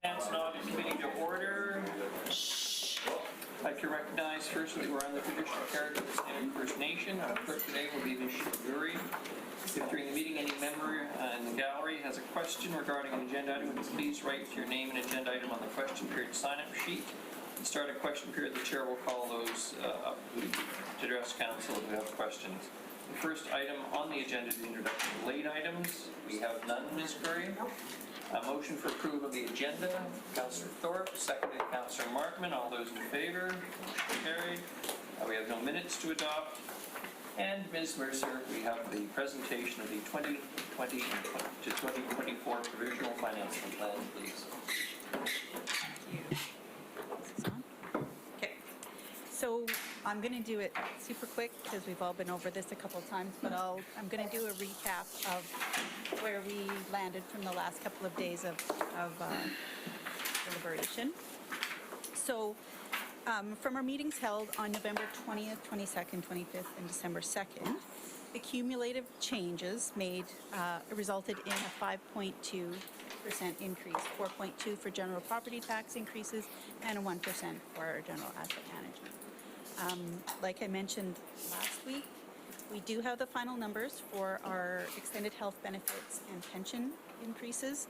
Finance and Audit Committee to order. I'd like to recognize first that we're on the traditional character of the Standard First Nation. Our clerk today will be Ms. Shiguri. If during the meeting any member in the gallery has a question regarding an agenda item, please write your name and agenda item on the question period sign-up sheet. To start a question period, the chair will call those up to address council who have questions. The first item on the agenda is the introduction of late items. We have none, Ms. Curry. A motion for approval of the agenda. Councillor Thorpe, seconded Councillor Markman. All those in favor? Motion carried. We have no minutes to adopt. And Ms. Mercer, we have the presentation of the 2020 to 2024 provisional financial plan, please. Okay, so I'm going to do it super quick because we've all been over this a couple of times, but I'm going to do a recap of where we landed from the last couple of days of deliberation. So from our meetings held on November 20th, 22nd, 25th, and December 2nd, the cumulative changes made resulted in a 5.2% increase, 4.2% for general property tax increases, and a 1% for our general asset management. Like I mentioned last week, we do have the final numbers for our extended health benefits and pension increases,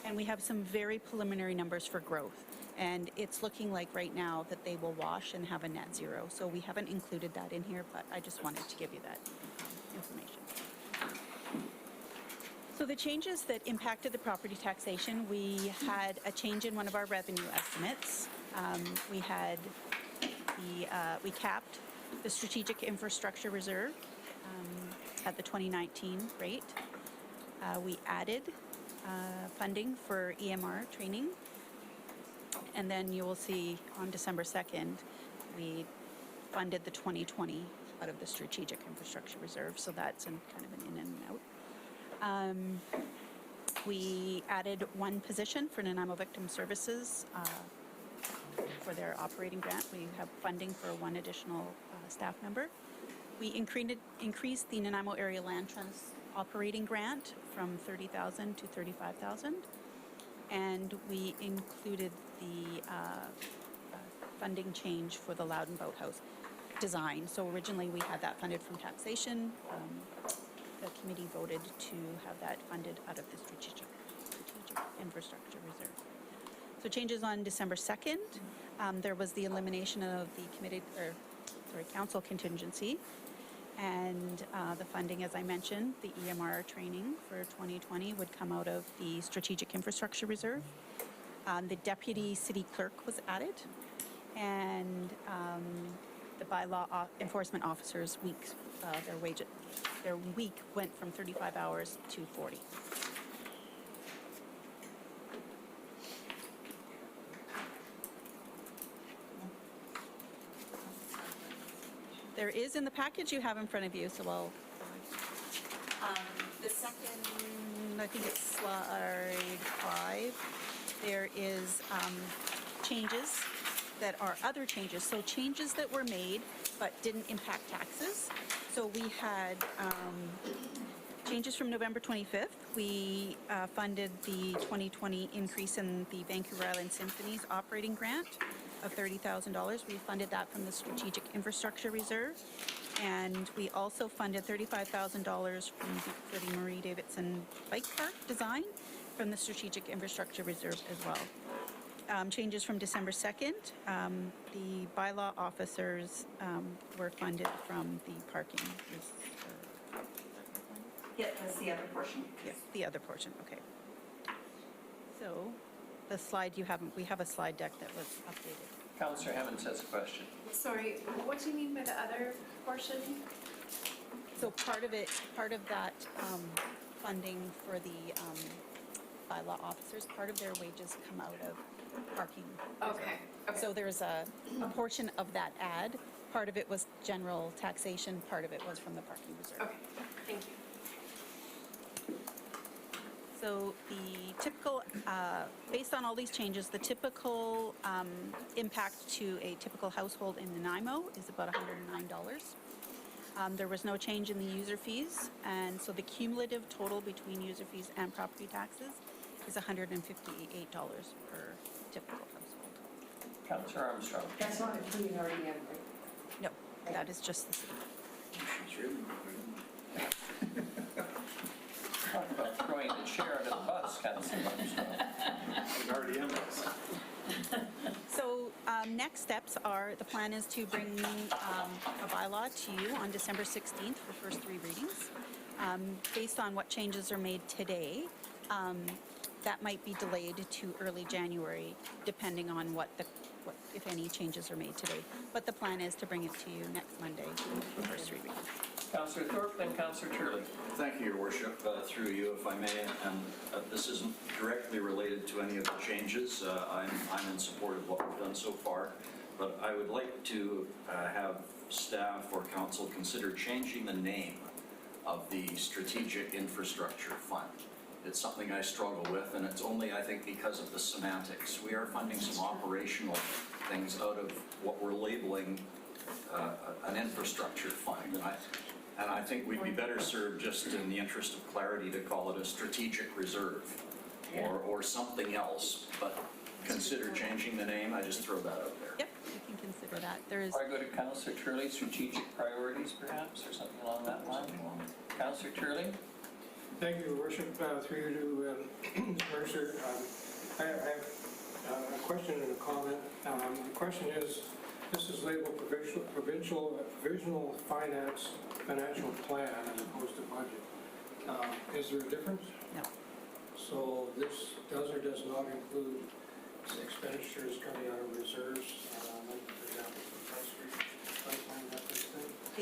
and we have some very preliminary numbers for growth. And it's looking like right now that they will wash and have a net zero. So we haven't included that in here, but I just wanted to give you that information. So the changes that impacted the property taxation, we had a change in one of our revenue estimates. We capped the strategic infrastructure reserve at the 2019 rate. We added funding for EMR training. And then you will see on December 2nd, we funded the 2020 out of the strategic infrastructure reserve. So that's kind of an in and out. We added one position for Nanaimo Victim Services for their operating grant. We have funding for one additional staff member. We increased the Nanaimo Area Land Trust operating grant from $30,000 to $35,000. And we included the funding change for the Loudon Boathouse design. So originally we had that funded from taxation. The committee voted to have that funded out of the strategic infrastructure reserve. So changes on December 2nd, there was the elimination of the council contingency. And the funding, as I mentioned, the EMR training for 2020 would come out of the Strategic Infrastructure Reserve. The deputy city clerk was added, and the bylaw enforcement officers' weeks, their week went from 35 hours to 40. There is in the package you have in front of you, so I'll... the second, I think it's slide 5, there is changes that are other changes. So changes that were made but didn't impact taxes. So we had changes from November 25th. We funded the 2020 increase in the Vancouver Island Symphony's operating grant of $30,000. We funded that from the Strategic Infrastructure Reserve. And we also funded $35,000 for the Marie Davidson Bike Park design from the Strategic Infrastructure Reserve as well. Changes from December 2nd, the bylaw officers were funded from the parking. Yeah, that's the other portion. Yeah, the other portion, okay. So the slide you haven't, we have a slide deck that was updated. Councillor Hammond has a question. Sorry, what do you mean by the other portion? So part of that funding for the bylaw officers, part of their wages come out of parking. Okay. So there's a portion of that add. Part of it was general taxation, part of it was from the parking reserve. Okay, thank you. So the typical, based on all these changes, the typical impact to a typical household in Nanaimo is about $109. There was no change in the user fees, and so the cumulative total between user fees and property taxes is $158 per typical household. Councillor Armstrong. That's not including RDM, right? No, that is just the city. She's really Talk about throwing the chair under the bus, Councillor Armstrong. RDM is. So next steps are, the plan is to bring a bylaw to you on December 16th for first 3 readings. Based on what changes are made today, that might be delayed to early January, depending on what, if any, changes are made today. But the plan is to bring it to you next Monday for first 3 readings. Councillor Thorpe, then Councillor Turley. Thank you, Your Worship. Through you, if I may, and this isn't directly related to any of the changes. I'm in support of what we've done so far, but I would like to have staff or council consider changing the name of the Strategic Infrastructure Fund. It's something I struggle with, and it's only, I think, because of the semantics. We are funding some operational things out of what we're labeling an infrastructure fund, and I think we'd be better served, just in the interest of clarity, to call it a strategic reserve or something else, but consider changing the name. I just throw that out there. Yep, you can consider that. There is, Before I go to Councillor Turley, strategic priorities perhaps, or something along that line. Councillor Turley? Thank you, Your Worship. Through you to Mercer. I have a question and a comment. The question is, this is labeled provisional financial plan as opposed to budget. Is there a difference? no. So this does or does not include expenditures coming out of reserves, like for example, for press pipeline, that kind of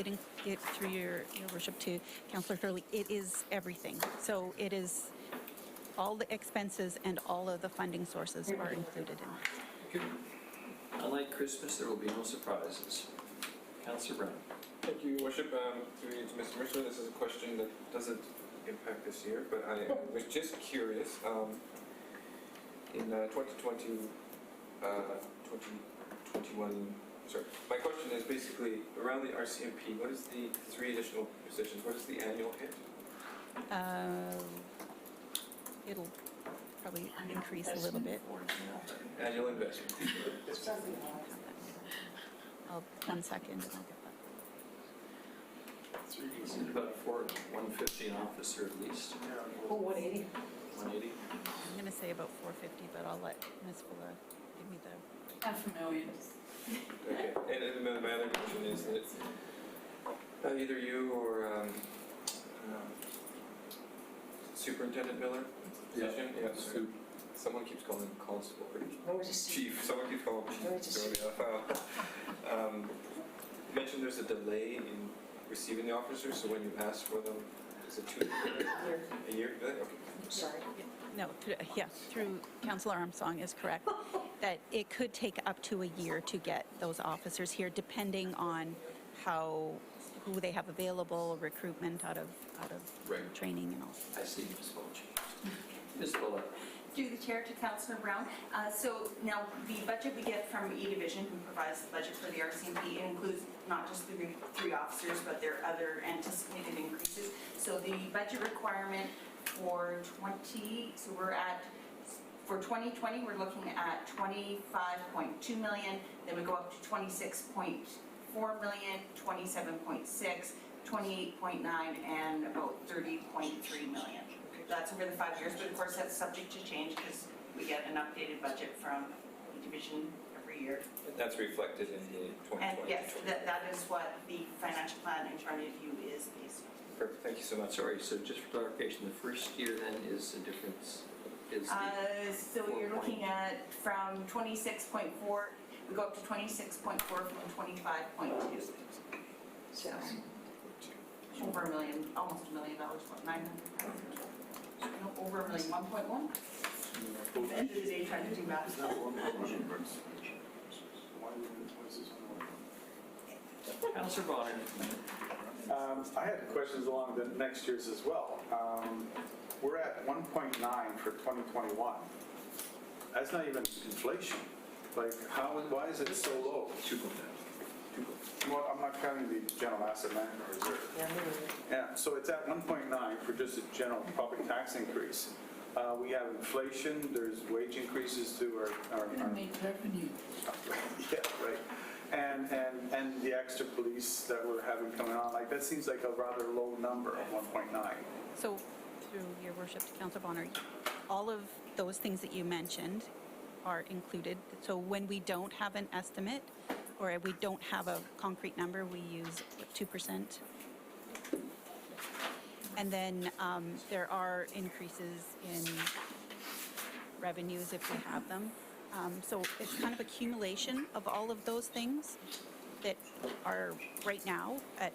thing? It through your worship to Councillor Hurley, it is everything. So it is all the expenses and all of the funding sources are included in it. Thank you. Unlike Christmas, there will be no surprises. Councillor Brown. Thank you, Your Worship. Through you to Mr. Mercer, this is a question that doesn't impact this year, but I was just curious. In 2021, sorry, my question is basically around the RCMP, what is the 3 additional positions, what is the annual hit? It'll probably increase a little bit. Annual investment. One second and I'll get that. It's about 150 an officer at least. Oh, 180. 180. I'm going to say about 450, but I'll let Ms. Fuller give me the... $500,000. Okay, and my other question is that either you or Superintendent Miller position? Yeah. So someone keeps calling him constable or chief. Someone keeps calling him chief. You mentioned there's a delay in receiving the officers, so when you ask for them, is it 2 years? A year? Okay. Sorry. No, through Councillor Armstrong is correct, that it could take up to a year to get those officers here, depending on who they have available, recruitment out of Right. training and all. I see Ms. Fulch. Ms. Fuller. Through the chair to Councillor Brown. So now the budget we get from E-Division, who provides the budget for the RCMP, includes not just the 3 officers, but their other anticipated increases. So the budget requirement for 2020, we're looking at 25.2 million, then we go up to 26.4 million, 27.6, 28.9, and about 30.3 million. That's over the 5 years, but of course that's subject to change because we get an updated budget from the division every year. That's reflected in the 2020. And yes, that is what the financial plan in front of you is based on. Perfect, thank you so much. Sorry, so just for clarification, the first year then is the difference, is So you're looking at from 26.4, we go up to 26.4 from 25.2. So over $1 million, almost $1 million, what, 900,000? No, over $1 million, 1.1? At the end of the day, trying to do math. Councillor Bonner. I had questions along the next year's as well. We're at 1.9 for 2021. That's not even inflation. Like, why is it so low? 2%. Well, I'm not counting the general asset management reserve. Yeah, so it's at 1.9 for just a general property tax increase. We have inflation, there's wage increases to our Make revenue. yeah, right. And the extra police that we're having coming on, like, that seems like a rather low number of 1.9. So, through your worship to Councillor Bonner, all of those things that you mentioned are included. So when we don't have an estimate, or we don't have a concrete number, we use 2%. And then there are increases in revenues if we have them. So it's kind of accumulation of all of those things that are right now at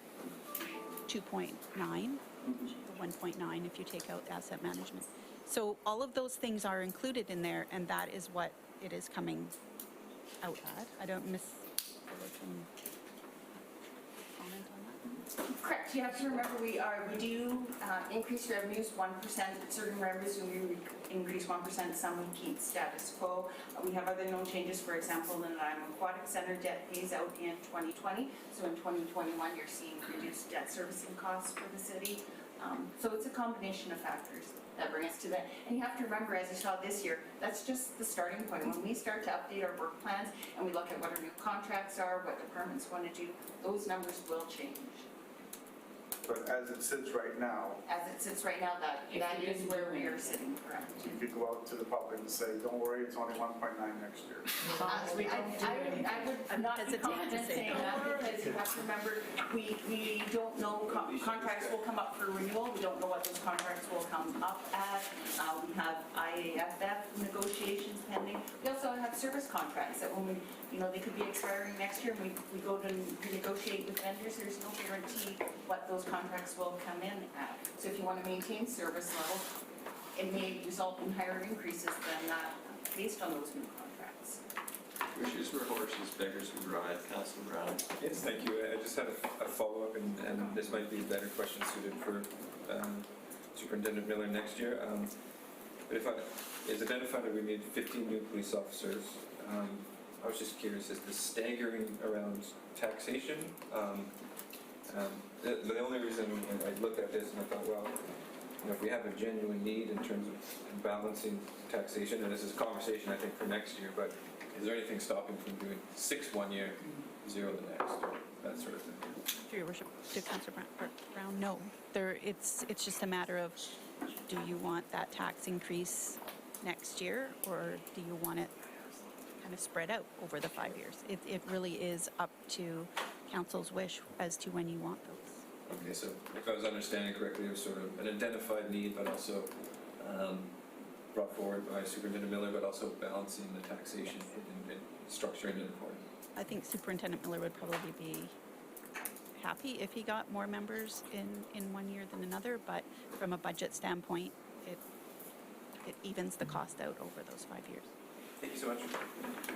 2.9, the 1.9 if you take out asset management. So all of those things are included in there, and that is what it is coming out at. I don't miss. Comment on that? Correct, you have to remember we do increase revenues 1%, certain revenues we increase 1%, some we keep status quo. We have other known changes, for example, the Aquatic Center debt pays out in 2020, so in 2021 you're seeing reduced debt servicing costs for the city. So it's a combination of factors that bring us to that. And you have to remember, as you saw this year, that's just the starting point. When we start to update our work plans and we look at what our new contracts are, what departments want to do, those numbers will change. But as it sits right now, As it sits right now, that is where we are sitting, correct? you could go out to the public and say, don't worry, it's only 1.9 next year. I would not be hesitant to confident say saying that because you have to remember, we don't know, contracts will come up for renewal. We don't know what those contracts will come up at. We have IAFF negotiations pending. We also have service contracts that when we, they could be expiring next year and we go to negotiate with vendors, there's no guarantee what those contracts will come in at. So if you want to maintain service levels, it may result in higher increases than that based on those new contracts. Wishes for horses, beggars who ride. Councillor Brown. Yes, thank you. I just had a follow-up, and this might be a better question suited for Superintendent Miller next year. But if it's identified that we need 15 new police officers, I was just curious, is the staggering around taxation? The only reason I looked at this and I thought, well, if we have a genuine need in terms of balancing taxation, and this is a conversation I think for next year, but is there anything stopping from doing 6 one year, 0 the next, or that sort of thing? Through your worship to Councillor Brown, no. It's just a matter of, do you want that tax increase next year, or do you want it kind of spread out over the 5 years? It really is up to council's wish as to when you want those. Okay, so if I was understanding correctly, it was sort of an identified need, but also brought forward by Superintendent Miller, but also balancing the taxation and structuring it accordingly. I think Superintendent Miller would probably be happy if he got more members in 1 year than another, but from a budget standpoint, it evens the cost out over those 5 years. Thank you so much.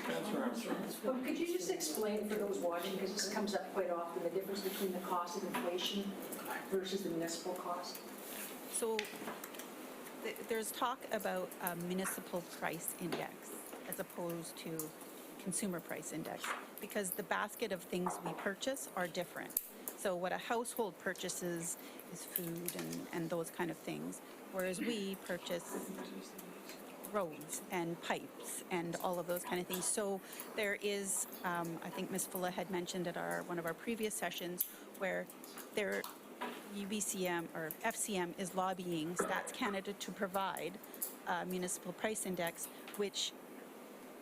Councillor Armstrong. Could you just explain for those watching, because this comes up quite often, the difference between the cost of inflation versus the municipal cost? So there's talk about a municipal price index as opposed to consumer price index, because the basket of things we purchase are different. So what a household purchases is food and those kind of things, whereas we purchase roads and pipes and all of those kind of things. So there is, I think Ms. Fulla had mentioned at one of our previous sessions, where their UBCM or FCM is lobbying Stats Canada to provide a municipal price index, which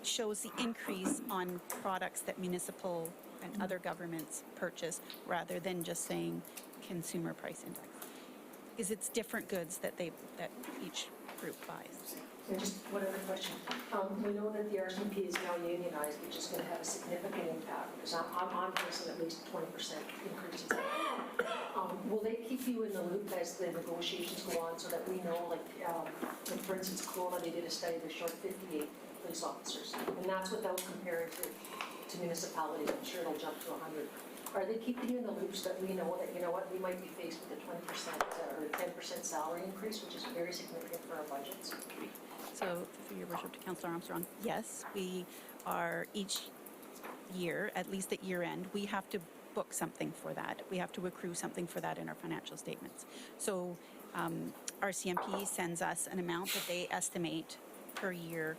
shows the increase on products that municipal and other governments purchase, rather than just saying consumer price index. Because it's different goods that each group buys. And just one other question. We know that the RCP is now unionized, which is going to have a significant impact, because I'm facing at least 20% increases. Will they keep you in the loop as the negotiations go on, so that we know, like for instance, Kelowna, they did a study, they're short 58 police officers, and that's without comparing to municipalities. I'm sure it'll jump to 100. Are they keeping you in the loop so that we know that, we might be faced with a 20% or 10% salary increase, which is very significant for our budgets? So, for your worship to Councillor Armstrong, yes, we are each year, at least at year end, we have to book something for that. We have to accrue something for that in our financial statements. So RCMP sends us an amount that they estimate per year,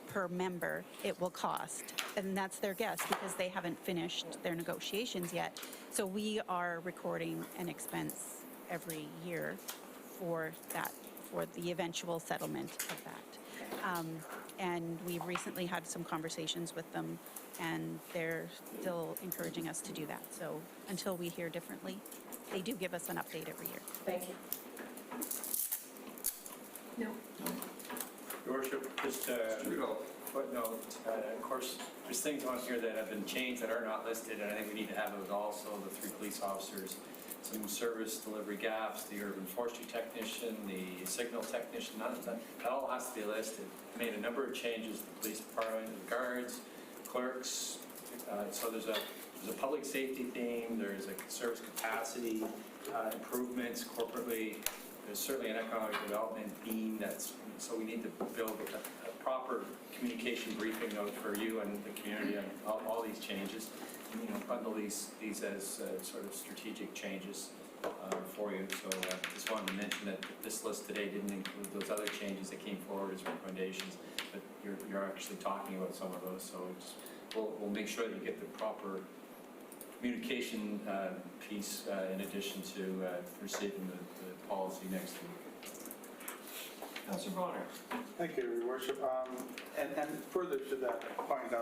per member, it will cost. And that's their guess because they haven't finished their negotiations yet. So we are recording an expense every year for that, for the eventual settlement of that. And we've recently had some conversations with them, and they're still encouraging us to do that. So until we hear differently, they do give us an update every year. Thank you. No. Your Worship, just a footnote, of course, there's things on here that have been changed that are not listed, and I think we need to have those also, the 3 police officers, some service delivery gaps, the urban forestry technician, the signal technician, none of that all has to be listed. Made a number of changes, the police department, the guards, clerks, so there's a public safety theme, there's a service capacity improvements corporately, there's certainly an economic development theme so we need to build a proper communication briefing note for you and the community on all these changes. And, bundle these as sort of strategic changes for you. So just wanted to mention that this list today didn't include those other changes that came forward as recommendations, but you're actually talking about some of those. So we'll make sure that you get the proper communication piece in addition to receiving the policy next week. Councillor Bonner. Thank you, Your Worship. And further to that point,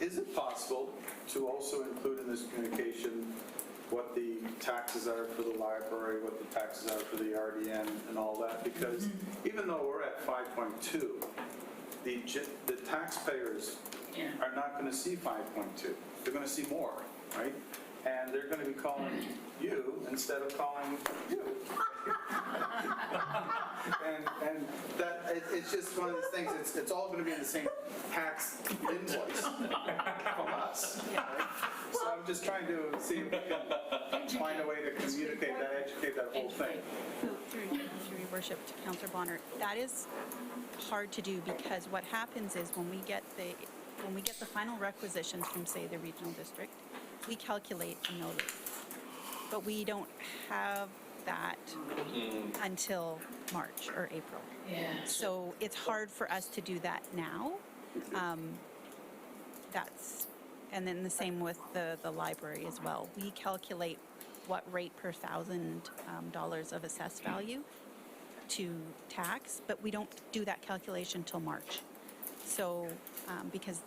is it possible to also include in this communication what the taxes are for the library, what the taxes are for the RDN and all that? Because even though we're at 5.2, the taxpayers are not going to see 5.2. They're going to see more, right? And they're going to be calling you instead of calling you. and that it's just one of those things. It's all going to be in the same tax invoice from us. Right? So I'm just trying to see if we can find a way to communicate that, educate that whole thing. So through your worship to Councillor Bonner, that is hard to do because what happens is when we get the final requisitions from, say, the regional district, we calculate a notice, but we don't have that until March or April. Yeah. So it's hard for us to do that now. And then the same with the library as well. We calculate what rate per $1,000 of assessed value to tax, but we don't do that calculation till March. So because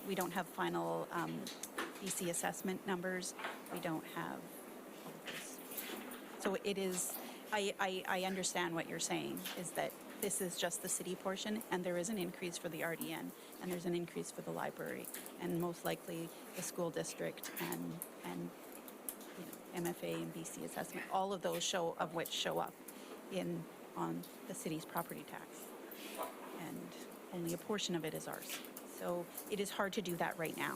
we don't have final BC assessment numbers, we don't have all of this. So it is, I understand what you're saying, is that this is just the city portion, and there is an increase for the RDN, and there's an increase for the library, and most likely the school district and MFA and BC assessment, all of those show up on the city's property tax. And only a portion of it is ours. So it is hard to do that right now,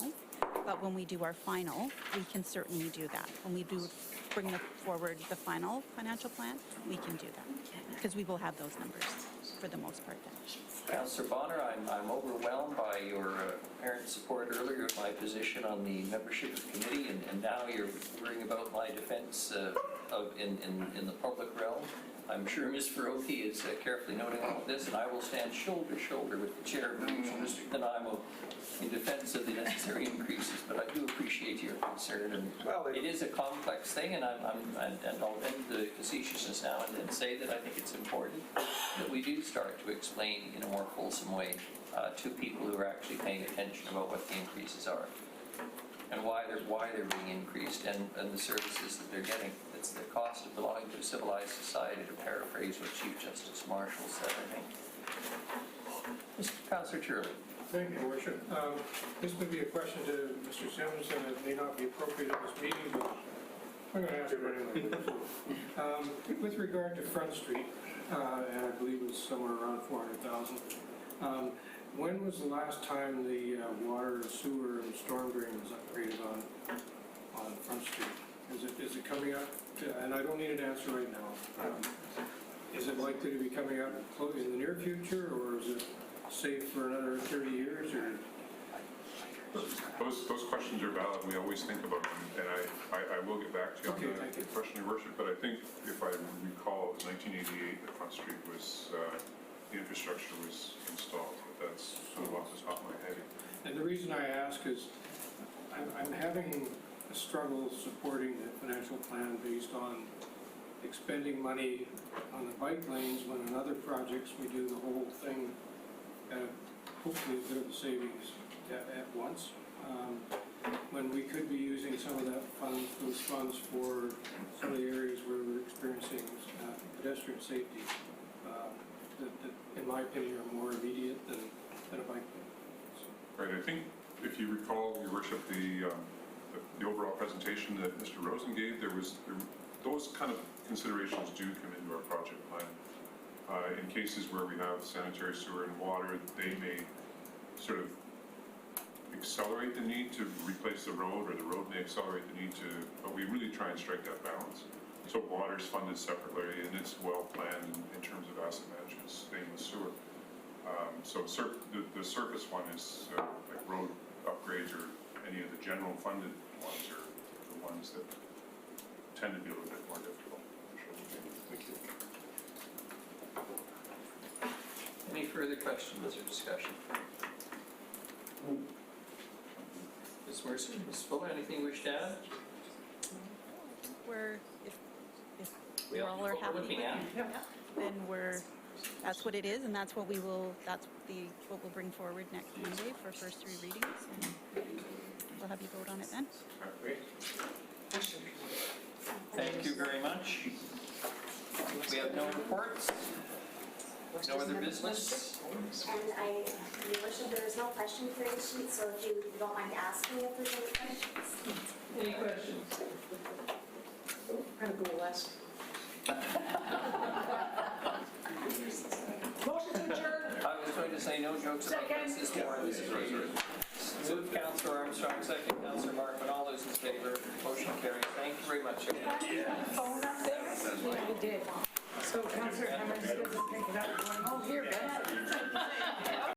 but when we do our final, we can certainly do that. When we do bring forward the final financial plan, we can do that, because we will have those numbers for the most part then. Councillor Bonner, I'm overwhelmed by your apparent support earlier of my position on the membership of the committee, and now you're worrying about my defense in the public realm. I'm sure Ms. Ferrothi is carefully noting all of this, and I will stand shoulder to shoulder with the chair of the regional district and IMO in defense of the necessary increases. But I do appreciate your concern, and it is a complex thing, and I'll end the facetiousness now and then say that I think it's important that we do start to explain in a more fulsome way to people who are actually paying attention about what the increases are and why they're being increased, and the services that they're getting. It's the cost of belonging to a civilized society, to paraphrase what Chief Justice Marshall said, I think. Mr. Councillor Turley. Thank you, Your Worship. This would be a question to Mr. Simmons, and it may not be appropriate at this meeting, but I'm going to ask it anyway. With regard to Front Street, and I believe it was somewhere around $400,000, when was the last time the water, sewer, and storm drain was upgraded on Front Street? Is it coming up? And I don't need an answer right now. Is it likely to be coming up in the near future, or is it safe for another 30 years? Or Those questions are valid, we always think about them, and I will get back to you Okay, on thank the you. question, Your Worship, but I think if I recall, it was 1988 that Front Street was, the infrastructure was installed, but that's sort of off the top of my head. And the reason I ask is I'm having a struggle supporting the financial plan based on expending money on the bike lanes when in other projects we do the whole thing, hopefully a bit of the savings at once. When we could be using some of those funds for some of the areas where we're experiencing pedestrian safety that, in my opinion, are more immediate than a bike lane. Right, I think if you recall, Your Worship, the overall presentation that Mr. Rosen gave, those kind of considerations do come into our project plan. In cases where we have sanitary sewer and water, they may sort of accelerate the need to replace the road, or the road may accelerate the need to, but we really try and strike that balance. So water's funded separately, and it's well planned in terms of asset management, same with sewer. So the surface one is like road upgrades, or any of the general funded ones are the ones that tend to be a little bit more difficult. Thank you. Any further questions or discussion? Ms. Mercer, Ms. Fuller, anything you wish to add? If We we all all know are what we're happy looking with at. it, then that's what it is, and that's what what we'll bring forward next Monday for first 3 readings, and we'll have you vote on it then. Great. Thank you very much. We have no reports, no other business. And Your Worship, there is no question period sheet, so if you don't mind asking if there's any questions. Any questions? I'm gonna go west. Motion to adjourn. I was going to say no jokes about this this morning. Move Councillor Armstrong, second Councillor Markham, all those in favor, motion carries. Thank you very much. Phone up there? Yeah, we did. So Councillor Hammond